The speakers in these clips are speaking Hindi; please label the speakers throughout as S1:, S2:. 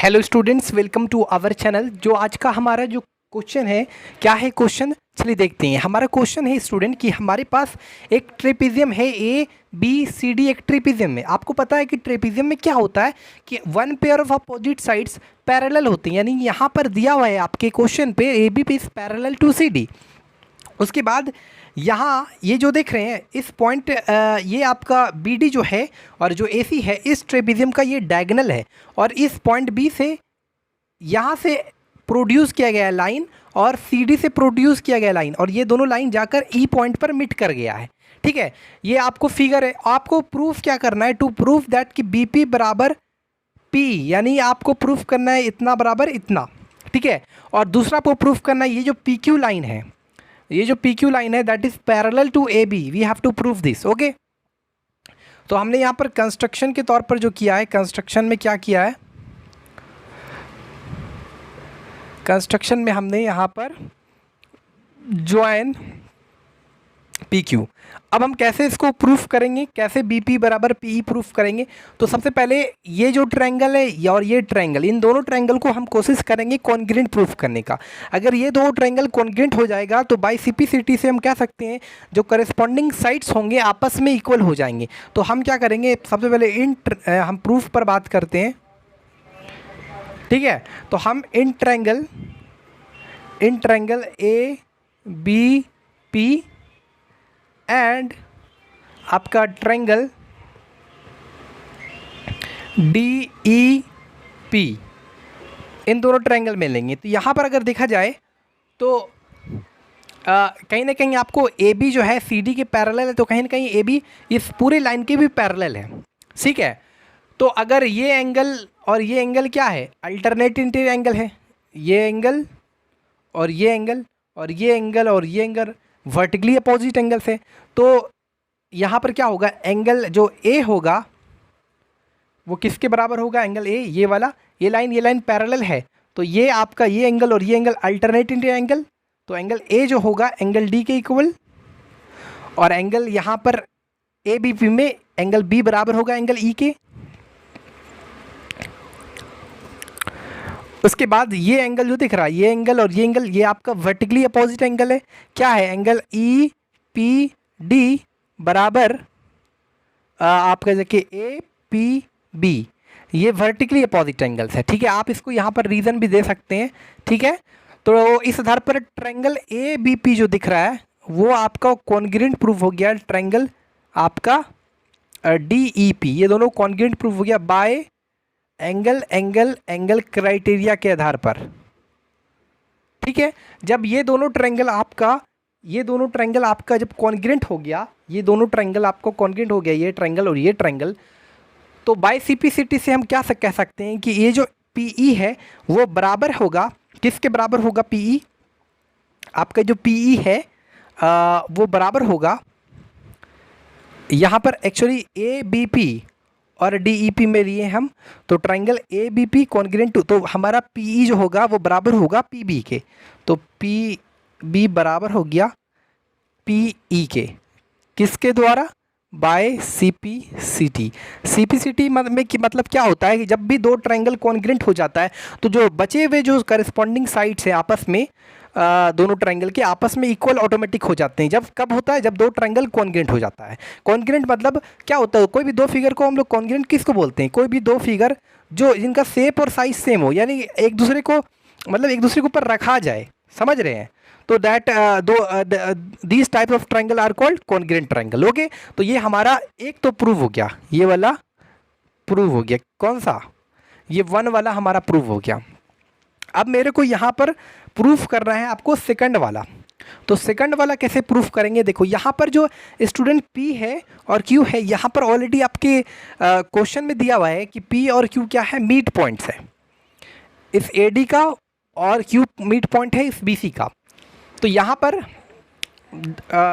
S1: Hello students, welcome to our channel. जो आज का हमारा जो क्वेश्चन है, क्या है क्वेश्चन, चलिए देखते हैं। हमारा क्वेश्चन है स्टूडेंट कि हमारे पास एक ट्रेपेजियम है, ए बी सी डी एक ट्रेपेजियम है। आपको पता है कि ट्रेपेजियम में क्या होता है कि one pair of opposite sides parallel होती हैं, यानी यहाँ पर दिया हुआ है आपके क्वेश्चन पे A B is parallel to C D. उसके बाद यहाँ ये जो देख रहे हैं इस पॉइंट, ये आपका बी डी जो है और जो ए सी है, इस ट्रेपेजियम का ये डायगोनल है और इस पॉइंट बी से यहाँ से प्रोड्यूस किया गया लाइन और सी डी से प्रोड्यूस किया गया लाइन, और ये दोनों लाइन जाकर ई पॉइंट पर मिट कर गया है। ठीक है, ये आपको फिगर है। आपको प्रूफ क्या करना है, टू प्रूफ दैट कि बी पी बराबर पी, यानी आपको प्रूफ करना है इतना बराबर इतना। ठीक है, और दूसरा आपको प्रूफ करना है ये जो पी क्यू लाइन है, ये जो पी क्यू लाइन है that is parallel to A B, we have to prove this. Okay, तो हमने यहाँ पर कंस्ट्रक्शन के तौर पर जो किया है, कंस्ट्रक्शन में क्या किया है, कंस्ट्रक्शन में हमने यहाँ पर ज्वाइन पी क्यू। अब हम कैसे इसको प्रूफ करेंगे, कैसे बी पी बराबर पी ई प्रूफ करेंगे। तो सबसे पहले ये जो ट्रायंगल है और ये ट्रायंगल, इन दोनों ट्रायंगल को हम कोशिश करेंगे कॉन्ग्रुएंट प्रूफ करने का। अगर ये दो ट्रायंगल कॉन्ग्रुएंट हो जाएगा तो बाय सिम्प्लिसिटी से हम कह सकते हैं जो करस्पॉन्डिंग साइड्स होंगे आपस में इक्वल हो जाएंगे। तो हम क्या करेंगे, सबसे पहले हम प्रूफ पर बात करते हैं। ठीक है, तो हम इन triangle A B P and आपका ट्रायंगल डी ई पी, इन दोनों ट्रायंगल में लेंगे। तो यहाँ पर अगर देखा जाए तो कहीं ना कहीं आपको ए बी जो है सी डी के पैरेलल है, तो कहीं ना कहीं ए बी इस पूरे लाइन के भी पैरेलल है। ठीक है, तो अगर ये एंगल और ये एंगल क्या है, अल्टरनेटिव एंगल है, ये एंगल और ये एंगल और ये एंगल और ये एंगल वर्टिकली अपोजिट एंगल्स है। तो यहाँ पर क्या होगा, एंगल जो ए होगा वो किसके बराबर होगा, एंगल ए, ये वाला, ये लाइन पैरेलल है, तो ये आपका ये एंगल और ये एंगल अल्टरनेटिव एंगल, तो एंगल ए जो होगा एंगल डी के इक्वल, और एंगल यहाँ पर ए बी पी में एंगल बी बराबर होगा एंगल ई के। उसके बाद ये एंगल जो दिख रहा है, ये एंगल और ये एंगल, ये आपका वर्टिकली अपोजिट एंगल है। क्या है, एंगल ई पी डी बराबर आपका देखिए ए पी बी, ये वर्टिकली अपोजिट एंगल्स है। ठीक है, आप इसको यहाँ पर रीज़न भी दे सकते हैं। ठीक है, तो इस आधार पर ट्रायंगल ए बी पी जो दिख रहा है वो आपका कॉन्ग्रुएंट प्रूफ हो गया, ट्रायंगल आपका डी ई पी, ये दोनों कॉन्ग्रुएंट प्रूफ हो गया बाय एंगल क्राइटेरिया के आधार पर। ठीक है, जब ये दोनों ट्रायंगल आपका जब कॉन्ग्रुएंट हो गया, ये दोनों ट्रायंगल आपको कॉन्ग्रुएंट हो गया, ये ट्रायंगल और ये ट्रायंगल, तो बाय सिम्प्लिसिटी से हम क्या कह सकते हैं कि ये जो पी ई है वो बराबर होगा, किसके बराबर होगा, पी ई, आपका जो पी ई है वो बराबर होगा, यहाँ पर एक्चुअली ए बी पी और डी ई पी में लिए हम, तो triangle A B P congruent to, तो हमारा पी ई जो होगा वो बराबर होगा पी बी के, तो पी बी बराबर हो गया पी ई के, किसके द्वारा, by C P C T. C P C T में कि मतलब क्या होता है कि जब भी दो ट्रायंगल कॉन्ग्रुएंट हो जाता है तो जो बचे हुए जो करस्पॉन्डिंग साइड्स हैं आपस में, दोनों ट्रायंगल के आपस में इक्वल ऑटोमेटिक हो जाते हैं। जब कब होता है, जब दो ट्रायंगल कॉन्ग्रुएंट हो जाता है। कॉन्ग्रुएंट मतलब क्या होता है, कोई भी दो फिगर को हम लोग कॉन्ग्रुएंट किसको बोलते हैं, कोई भी दो फिगर जो जिनका शेप और साइज सेम हो, यानी एक दूसरे को मतलब एक दूसरे के ऊपर रखा जाए, समझ रहे हैं, तो that these type of triangle are called congruent triangle. Okay, तो ये हमारा एक तो प्रूव हो गया, ये वाला प्रूव हो गया, कौन सा, ये वन वाला हमारा प्रूव हो गया। अब मेरे को यहाँ पर प्रूफ करना है आपको सेकंड वाला। तो सेकंड वाला कैसे प्रूफ करेंगे, देखो यहाँ पर जो स्टूडेंट P है और Q है, यहाँ पर ऑलरेडी आपके क्वेश्चन में दिया हुआ है कि P और Q क्या है, मीट पॉइंट्स है, इस AD का, और Q मीट पॉइंट है इस BC का। तो यहाँ पर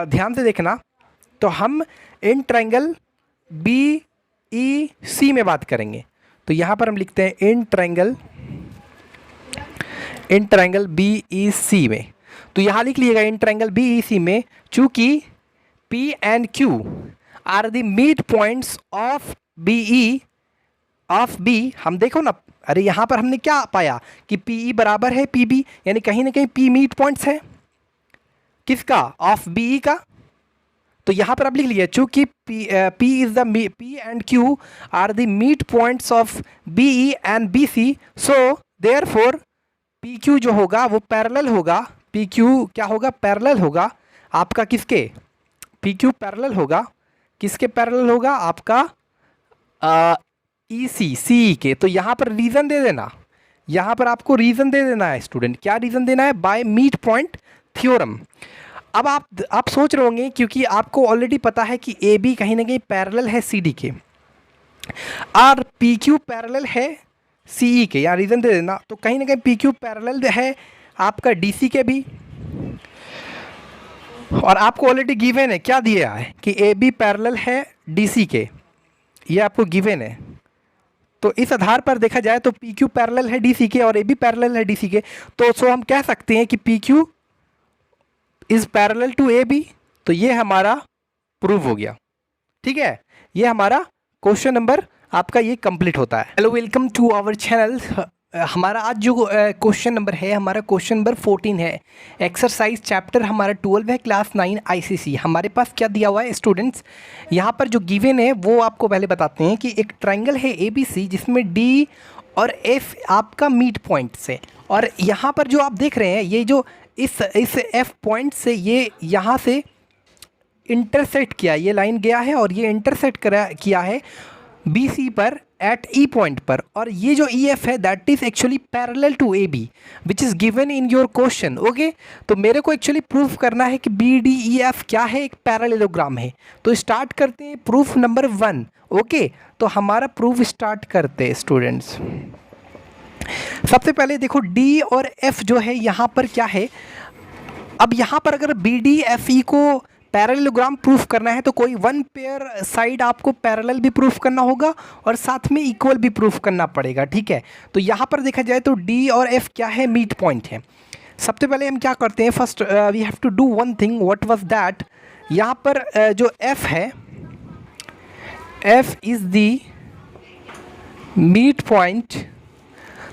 S1: ध्यान से देखना, तो हम इन ट्रायंगल BEC में बात करेंगे। तो यहाँ पर हम लिखते हैं इन ट्रायंगल BEC में, तो यहाँ लिख लीजिएगा इन ट्रायंगल BEC में, चूँकि P and Q are the meet points of BE of B, हम देखो ना अरे यहाँ पर हमने क्या पाया कि PE बराबर है PB, यानी कहीं ना कहीं P मीट पॉइंट्स है किसका, ऑफ BE का। तो यहाँ पर आप लिख लीजिए चूंकि P is the P and Q are the meet points of BE and BC, so therefore PQ जो होगा वो पैरेलल होगा, PQ क्या होगा, पैरेलल होगा आपका किसके, PQ पैरेलल होगा किसके, पैरेलल होगा आपका EC CE के। तो यहाँ पर रीज़न दे देना, यहाँ पर आपको रीज़न दे देना है स्टूडेंट, क्या रीज़न देना है, बाय मीट पॉइंट थ्योरम। अब आप सोच रहे होंगे क्योंकि आपको ऑलरेडी पता है कि AB कहीं ना कहीं पैरेलल है CD के और PQ पैरेलल है CE के, यहाँ रीज़न दे देना। तो कहीं ना कहीं PQ पैरेलल है आपका DC के भी, और आपको ऑलरेडी गिवन है, क्या दिया है कि AB पैरेलल है DC के, ये आपको गिवन है। तो इस आधार पर देखा जाए तो PQ पैरेलल है DC के और AB पैरेलल है DC के, तो सो हम कह सकते हैं कि PQ is parallel to AB। तो ये हमारा प्रूव हो गया, ठीक है, ये हमारा क्वेश्चन नंबर आपका ये कंप्लीट होता है। Hello, welcome to our channel. हमारा आज जो क्वेश्चन नंबर है, हमारा क्वेश्चन नंबर 14 है, एक्सरसाइज चैप्टर हमारा 12 है, क्लास 9 ICC। हमारे पास क्या दिया हुआ है स्टूडेंट्स, यहाँ पर जो गिवन है वो आपको पहले बताते हैं कि एक ट्रायंगल है ABC जिसमें D और F आपका मीट पॉइंट से, और यहाँ पर जो आप देख रहे हैं ये जो इस F पॉइंट से ये यहाँ से इंटरसेक्ट किया, ये लाइन गया है और ये इंटरसेक्ट किया है BC पर एट E पॉइंट पर, और ये जो EF है that is actually parallel to AB which is given in your question. Okay, तो मेरे को एक्चुअली प्रूफ करना है कि BDEF क्या है, एक पैरेललोग्राम है। तो स्टार्ट करते हैं प्रूफ नंबर 1। ओके, तो हमारा प्रूफ स्टार्ट करते हैं स्टूडेंट्स। सबसे पहले देखो D और F जो है यहाँ पर क्या है, अब यहाँ पर अगर BDFE को पैरेललोग्राम प्रूफ करना है तो कोई वन पेयर साइड आपको पैरेलल भी प्रूफ करना होगा और साथ में इक्वल भी प्रूफ करना पड़ेगा, ठीक है। तो यहाँ पर देखा जाए तो D और F क्या है, मीट पॉइंट है। सबसे पहले हम क्या करते हैं, first we have to do one thing, what was that, यहाँ पर जो F है, F is the meet point,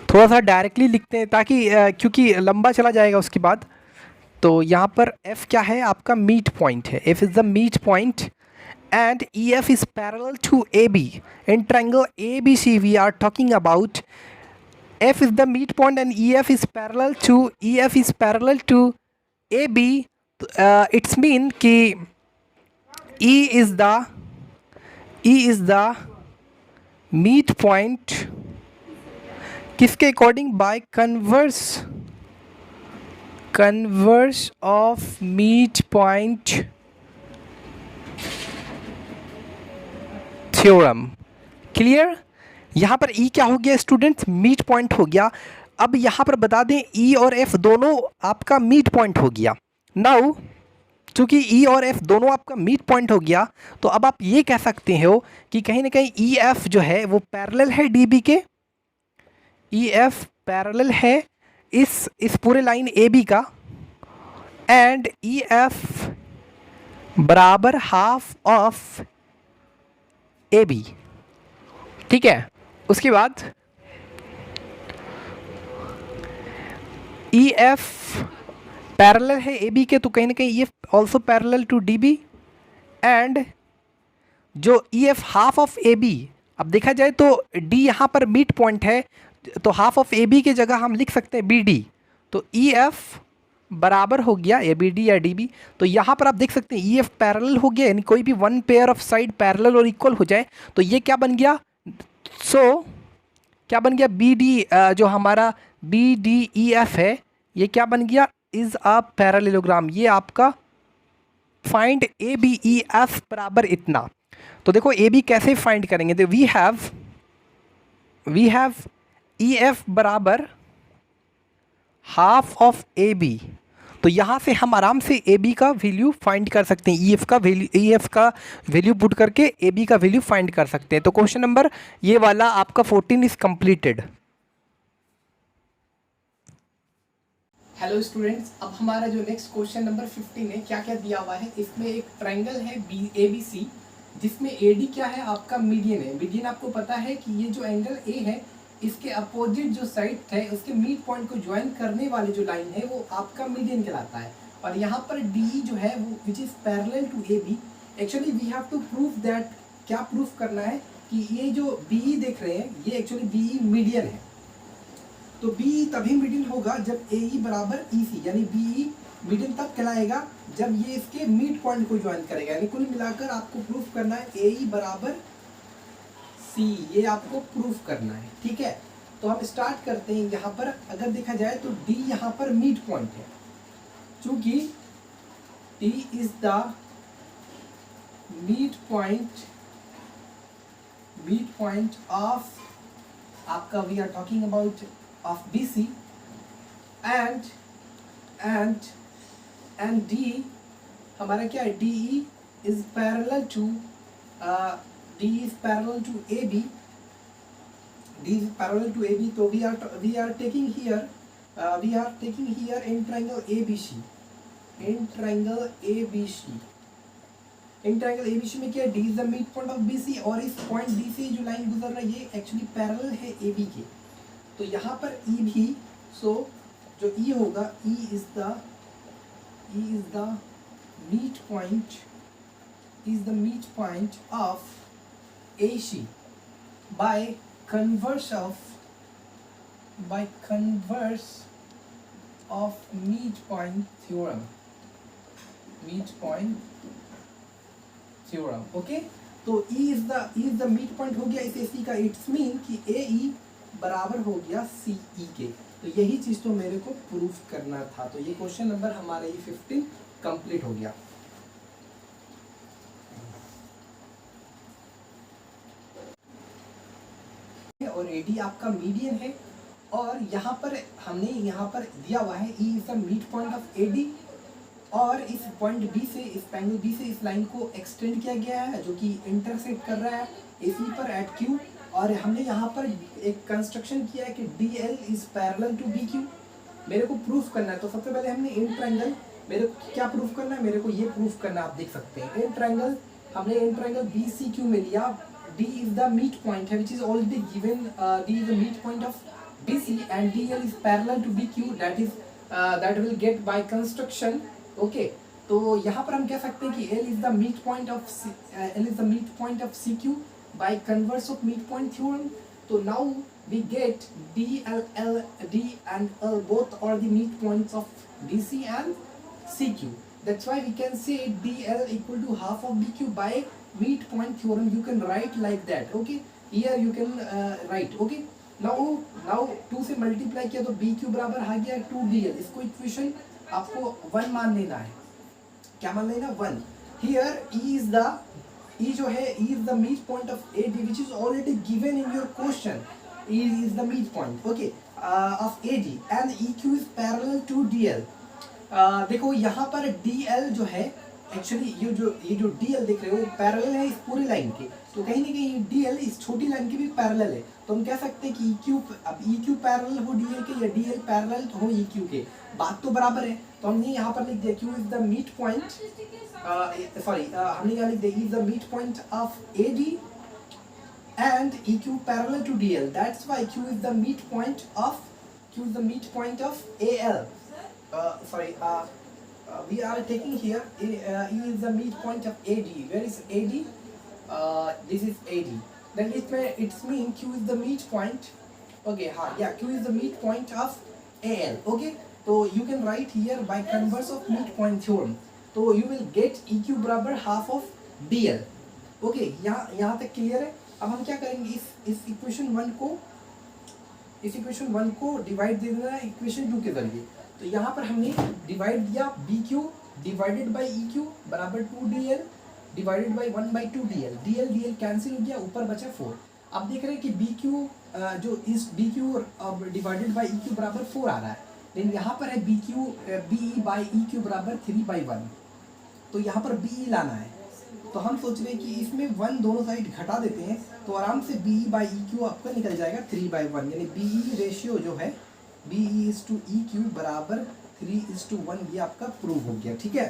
S1: थोड़ा सा डायरेक्टली लिखते हैं ताकि क्योंकि लंबा चला जाएगा उसके बाद। तो यहाँ पर F क्या है आपका, मीट पॉइंट है, F is the mid point and EF is parallel to AB। In triangle ABC we are talking about F is the mid point and EF is parallel to AB। It's mean कि E is the mid point किसके according, by converse of mid point theorem. Clear, यहाँ पर E क्या हो गया स्टूडेंट्स, मीट पॉइंट हो गया। अब यहाँ पर बता दें E और F दोनों आपका मीट पॉइंट हो गया। नाउ चूँकि E और F दोनों आपका मीट पॉइंट हो गया, तो अब आप ये कह सकते हो कि कहीं ना कहीं EF जो है वो पैरेलल है DB के, EF पैरेलल है इस पूरे लाइन AB का, एंड EF बराबर हाफ ऑफ AB, ठीक है। उसके बाद EF पैरेलल है AB के, तो कहीं ना कहीं EF also parallel to DB, and जो EF हाफ ऑफ AB, अब देखा जाए तो D यहाँ पर मीट पॉइंट है, तो हाफ ऑफ AB की जगह हम लिख सकते हैं BD, तो EF बराबर हो गया ABD या DB। तो यहाँ पर आप देख सकते हैं EF पैरेलल हो गया, यानी कोई भी one pair of side parallel और इक्वल हो जाए तो ये क्या बन गया, क्या बन गया, BD जो हमारा BDEF है ये क्या बन गया, इज़ अ पैरेललोग्राम। ये आपका फाइंड ABEF बराबर इतना। तो देखो AB कैसे फाइंड करेंगे, तो वी हैव EF बराबर हाफ ऑफ AB। तो यहाँ से हम आराम से AB का वैल्यू फाइंड कर सकते हैं, EF का वैल्यू पुट करके AB का वैल्यू फाइंड कर सकते हैं। तो क्वेश्चन नंबर ये वाला आपका 14 इज कंप्लीटेड। हेलो स्टूडेंट्स, अब हमारा जो नेक्स्ट क्वेश्चन नंबर 15 है, क्या क्या दिया हुआ है, इसमें एक ट्रायंगल है ABC जिसमें AD क्या है आपका, मीडियन है। मीडियन आपको पता है कि ये जो एंगल A है इसके अपोजिट जो साइड है उसके मिड पॉइंट को ज्वाइन करने वाली जो लाइन है वो आपका मीडियन कहलाता है। और यहाँ पर डी जो है वो which is parallel to A B, actually we have to prove that, क्या प्रूफ करना है कि ये जो बी देख रहे हैं ये एक्चुअली बी मीडियन है। तो बी तभी मीडियन होगा जब ए ई बराबर ई सी, यानी बी ई मीडियन तब कहलाएगा जब ये इसके मिड पॉइंट को ज्वाइन करेगा। यानी कुल मिलाकर आपको प्रूफ करना है ए ई बराबर सी, ये आपको प्रूफ करना है। ठीक है, तो हम स्टार्ट करते हैं। यहाँ पर अगर देखा जाए तो डी यहाँ पर मिड पॉइंट है, चूंकि D is the mid point of आपका, we are talking about of B C, and D हमारा क्या है, D E is parallel to D is parallel to AB. D is parallel to AB. So we are taking here in triangle ABC. In triangle ABC में क्या है, D is the midpoint of BC, और इस point D से जो लाइन गुजर रहा है ये एक्चुअली पैरेलल है AB के। तो यहाँ पर E भी, so जो E होगा, E is the midpoint of AC by converse of midpoint theorem. Okay, तो E is the midpoint हो गया इस AC का। इट्स मीन कि AE बराबर हो गया CE के। तो यही चीज तो मेरे को प्रूफ करना था। तो ये क्वेश्चन नंबर हमारा ये 15 कंप्लीट हो गया। और AD आपका मीडियन है, और यहाँ पर हमने यहाँ पर दिया हुआ है E is the mid point of AD, और इस पॉइंट B से, इस एंगल B से इस लाइन को एक्सटेंड किया गया है जो कि इंटरसेक्ट कर रहा है AC पर एट Q। और हमने यहाँ पर एक कंस्ट्रक्शन किया है कि DL is parallel to BQ। मेरे को प्रूफ करना है, तो सबसे पहले हमने इन ट्रायंगल, मेरे को क्या प्रूफ करना है, मेरे को ये प्रूफ करना है। आप देख सकते हैं इन ट्रायंगल, हमने इन ट्रायंगल BCQ में लिया, D is the midpoint है which is already given, D is the midpoint of BC and DL is parallel to BQ, that will get by construction. Okay, तो यहाँ पर हम कह सकते हैं कि L is the midpoint of CQ by converse of midpoint theorem. तो now we get D and L both are the midpoints of BC and CQ. That's why we can say DL equal to half of BQ by midpoint theorem. You can write like that. Okay, here you can write. Okay, now 2 से मल्टीप्लाई किया तो BQ बराबर आ गया 2DL। इसको इक्वेशन आपको 1 मान लेना है। क्या मान लेना, 1। Here E जो है, E is the midpoint of AD which is already given in your question. E is the midpoint, okay, of AD and EQ is parallel to DL. देखो यहाँ पर DL जो है, एक्चुअली ये जो DL देख रहे हो पैरेलल है इस पूरी लाइन के। तो कहीं ना कहीं DL इस छोटी लाइन के भी पैरेलल है। तो हम कह सकते हैं कि EQ पैरेलल हो DL के, या DL पैरेलल हो EQ के। बात तो बराबर है, तो हमने यहाँ पर लिख दिया Q is the mid point, हमने यहाँ लिख दिया E is the mid point of AD and EQ parallel to DL. That's why Q is the midpoint of AL. We are taking here E is the midpoint of AD. Where is AD? This is AD. Then it's mean Q is the midpoint. Okay, Q is the midpoint of AL. Okay, so you can write here by converse of midpoint theorem. So you will get EQ बराबर half of DL. Okay, यहाँ तक क्लियर है। अब हम क्या करेंगे, इस इक्वेशन 1 को डिवाइड दे देना है इक्वेशन 2 के जरिए। तो यहाँ पर हमने डिवाइड दिया BQ डिवाइडेड बाई EQ बराबर 2DL divided by 1/2DL। DL cancel हो गया, ऊपर बचा 4। अब देख रहे हैं कि BQ जो इस BQ डिवाइडेड बाई EQ बराबर 4 आ रहा है, लेकिन यहाँ पर है BE बाई EQ बराबर 3/1। तो यहाँ पर BE लाना है। तो हम सोच रहे हैं कि इसमें 1 दोनों साइड घटा देते हैं, तो आराम से BE बाई EQ आपका निकल जाएगा 3/1। यानी BE रेशियो जो है BE is to EQ बराबर 3:1, ये आपका प्रूव हो गया। ठीक है।